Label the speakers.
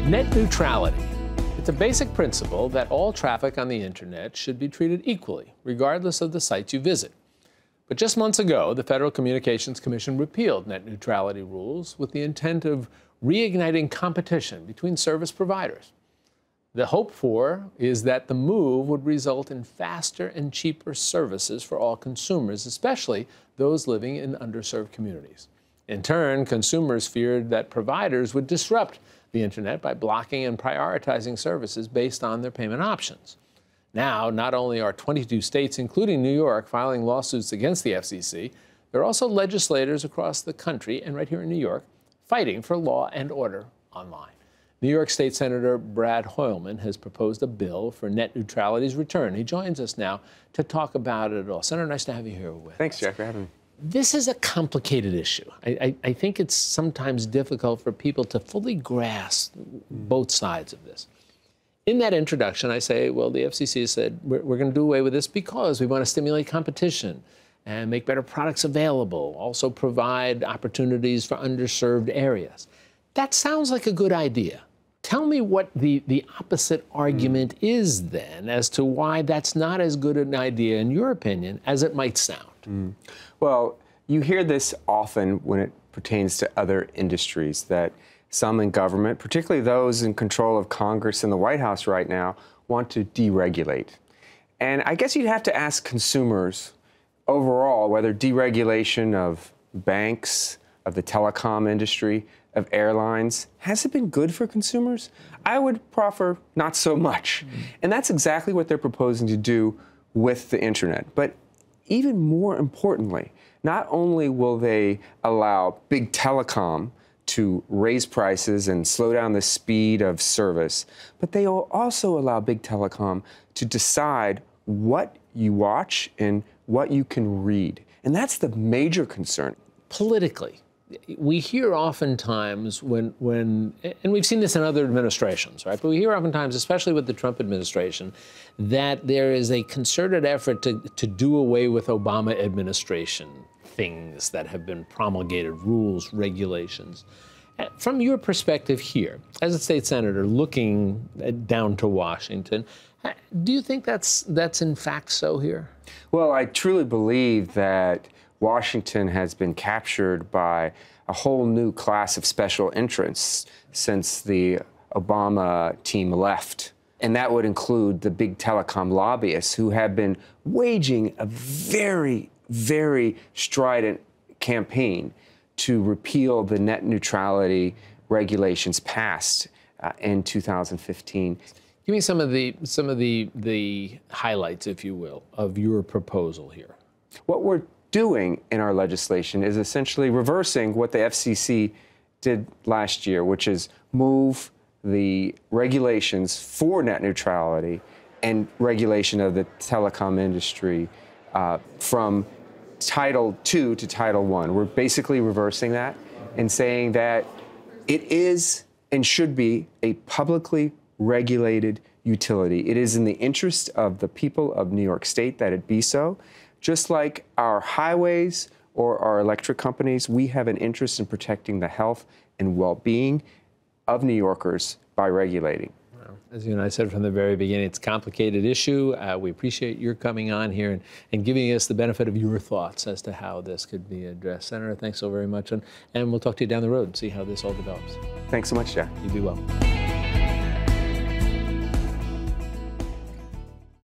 Speaker 1: Net neutrality. It's a basic principle that all traffic on the internet should be treated equally, regardless of the sites you visit. But just months ago, the Federal Communications Commission repealed net neutrality rules with the intent of reigniting competition between service providers. The hope for is that the move would result in faster and cheaper services for all consumers, especially those living in underserved communities. In turn, consumers feared that providers would disrupt the internet by blocking and prioritizing services based on their payment options. Now, not only are 22 states, including New York, filing lawsuits against the FCC, there are also legislators across the country, and right here in New York, fighting for law and order online. New York State Senator Brad Hoylman has proposed a bill for net neutrality's return. He joins us now to talk about it all. Senator, nice to have you here with us.
Speaker 2: Thanks, Jack, for having me.
Speaker 1: This is a complicated issue. I think it's sometimes difficult for people to fully grasp both sides of this. In that introduction, I say, well, the FCC said we're going to do away with this because we want to stimulate competition and make better products available, also provide opportunities for underserved areas. That sounds like a good idea. Tell me what the opposite argument is then as to why that's not as good an idea, in your opinion, as it might sound.
Speaker 2: Well, you hear this often when it pertains to other industries, that some in government, particularly those in control of Congress and the White House right now, want to deregulate. And I guess you'd have to ask consumers overall whether deregulation of banks, of the telecom industry, of airlines, has it been good for consumers? I would proffer not so much. And that's exactly what they're proposing to do with the internet. But even more importantly, not only will they allow big telecom to raise prices and slow down the speed of service, but they will also allow big telecom to decide what you watch and what you can read. And that's the major concern.
Speaker 1: Politically, we hear oftentimes when, and we've seen this in other administrations, right? But we hear oftentimes, especially with the Trump administration, that there is a concerted effort to do away with Obama administration things that have been promulgated, rules, regulations. From your perspective here, as a state senator looking down to Washington, do you think that's in fact so here?
Speaker 2: Well, I truly believe that Washington has been captured by a whole new class of special interests since the Obama team left. And that would include the big telecom lobbyists who have been waging a very, very strident campaign to repeal the net neutrality regulations passed in 2015.
Speaker 1: Give me some of the highlights, if you will, of your proposal here.
Speaker 2: What we're doing in our legislation is essentially reversing what the FCC did last year, which is move the regulations for net neutrality and regulation of the telecom industry from Title II to Title I. We're basically reversing that and saying that it is and should be a publicly regulated utility. It is in the interest of the people of New York State that it be so. Just like our highways or our electric companies, we have an interest in protecting the health and well-being of New Yorkers by regulating.
Speaker 1: Well, as you and I said from the very beginning, it's a complicated issue. We appreciate your coming on here and giving us the benefit of your thoughts as to how this could be addressed. Senator, thanks so very much. And we'll talk to you down the road and see how this all develops.
Speaker 2: Thanks so much, Jack.
Speaker 1: You be well.